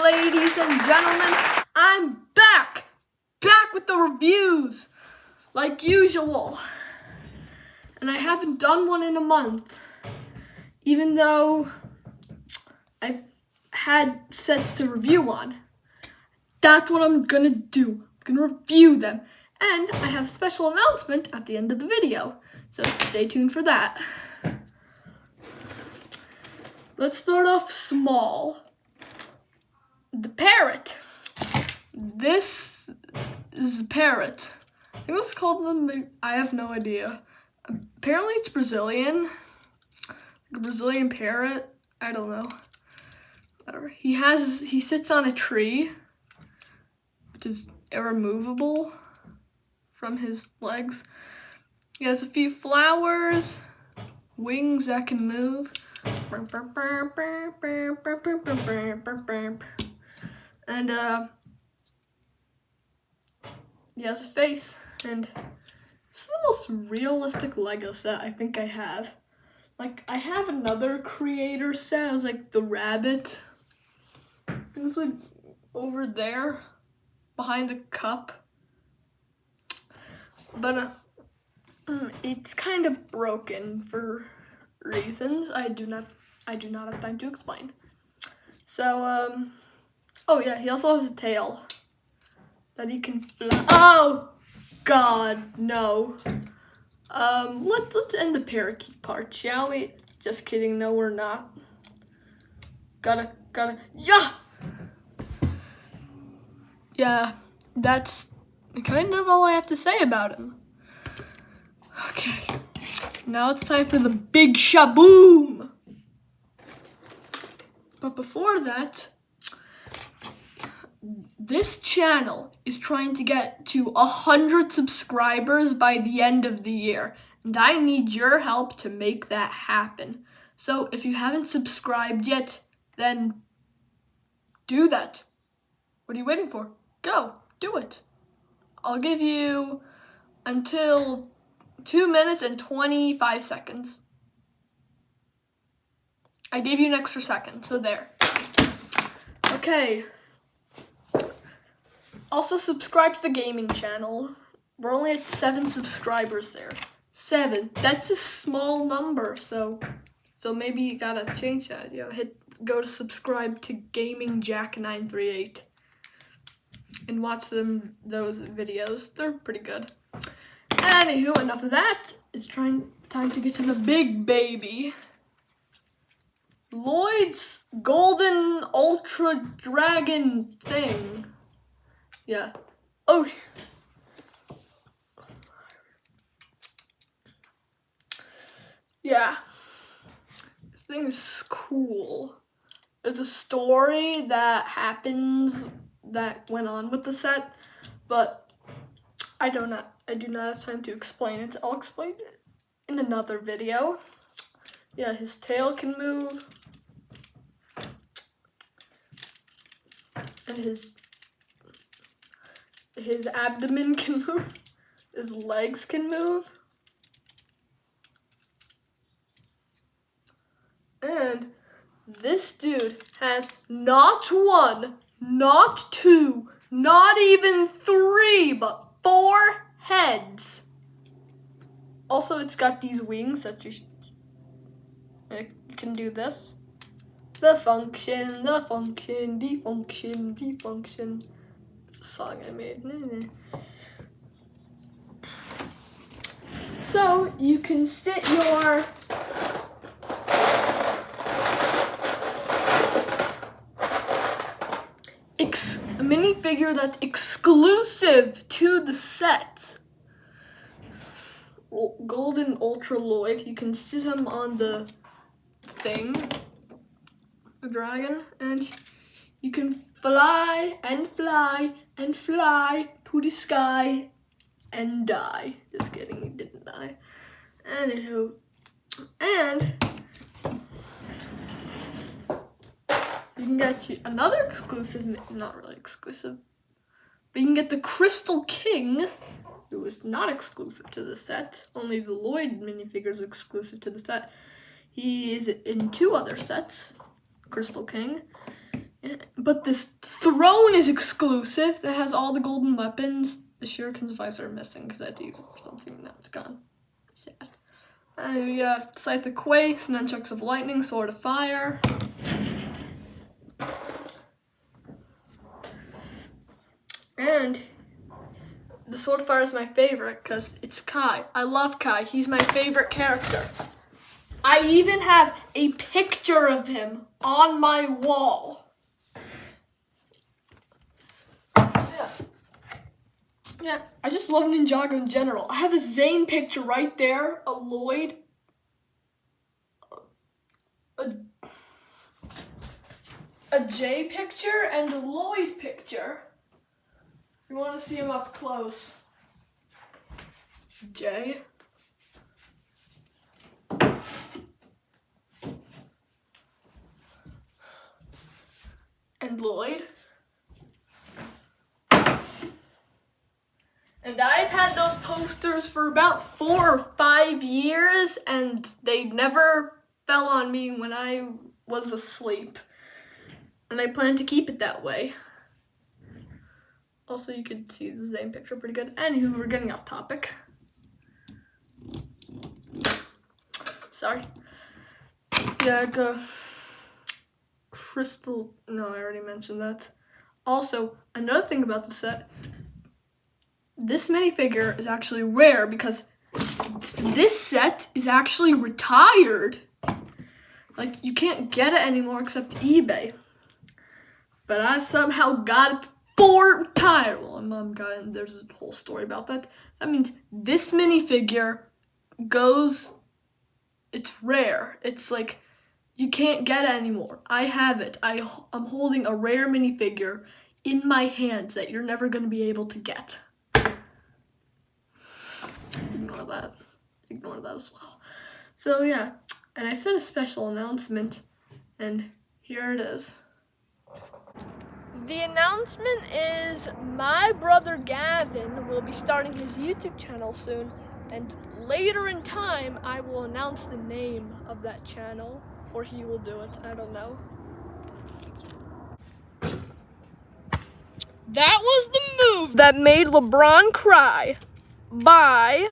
ladies and gentlemen. I'm back with the reviews, like usual. And I haven't done one in a month, even though I've had sets to review on. That's what I'm gonna do. I'm gonna review them. And I have a special announcement at the end of the video, so stay tuned for that. Let's start off small. The parrot. This is a parrot. I think what's called them, I have no idea. Apparently it's Brazilian. A Brazilian parrot. I don't know. Whatever. He sits on a tree, which is irremovable from his legs. He has a few flowers, wings that can move. And he has a face, and this is the most realistic Lego set I think I have. Like, I have another creator set. It was like the rabbit. It was like over there, behind the cup. But it's kind of broken for reasons I do not have time to explain. So oh yeah, he also has a tail that he can fly. Oh God, no. Let's end the parakeet part, shall we? Just kidding. No, we're not. Gotta. Yeah, that's kind of all I have to say about him. Okay, now it's time for the big shaboom. But before that, this channel is trying to get to 100 subscribers by the end of the year, and I need your help to make that happen. So if you haven't subscribed yet, then do that. What are you waiting for? Go, do it. I'll give you until 2 minutes and 25 seconds. I gave you an extra second, so there. Okay. Also subscribe to the gaming channel. We're only at 7 subscribers there. 7. That's a small number, so maybe you gotta change that. You know, go to subscribe to Gaming Jack 938 and watch those videos. They're pretty good. Anywho, enough of that. It's time to get to the big baby. Lloyd's Golden Ultra Dragon thing. Yeah. Oh. Yeah. This thing is cool. There's a story that went on with the set, but I do not have time to explain it. I'll explain it in another video. Yeah, his tail can move. And his abdomen can move. His legs can move. And this dude has not 1, not 2, not even 3, but 4 heads. Also, it's got these wings that you can do this. The function, defunction. It's a song I made. So you can sit your minifigure that's exclusive to the set. Golden Ultra Lloyd. You can sit him on the thing, a dragon, and you can fly and fly and fly to the sky and die. Just kidding, he didn't die. Anywho, and you can get another exclusive, not really exclusive, but you can get the Crystal King, who is not exclusive to the set. Only the Lloyd minifigure is exclusive to the set. He is in 2 other sets, Crystal King. But this throne is exclusive. It has all the golden weapons. The Shuriken's visor are missing because I had to use it for something. Now it's gone. Sad. And you have Scythe of Quakes, Nunchucks of Lightning, Sword of Fire. And the Sword of Fire is my favorite because it's Kai. I love Kai. He's my favorite character. I even have a picture of him on my wall. Yeah, I just love Ninjago in general. I have a Zane picture right there, a Lloyd, a Jay picture, and a Lloyd picture. If you want to see him up close. Jay. And Lloyd. And I've had those posters for about 4 or 5 years, and they never fell on me when I was asleep. And I plan to keep it that way. Also, you could see the Zane picture pretty good. Anywho, we're getting off topic. Sorry. Yeah, the crystal. No, I already mentioned that. Also, another thing about the set. This minifigure is actually rare because this set is actually retired. Like, you can't get it anymore except eBay. But I somehow got it for retired. Well, my mom got it, and there's a whole story about that. That means this minifigure goes, it's rare. It's like, you can't get it anymore. I have it. I'm holding a rare minifigure in my hands that you're never going to be able to get. Ignore that as well. So yeah, and I said a special announcement, and here it is. The announcement is my brother Gavin will be starting his YouTube channel soon, and later in time I will announce the name of that channel, or he will do it, I don't know. That was the move that made LeBron cry. Bye.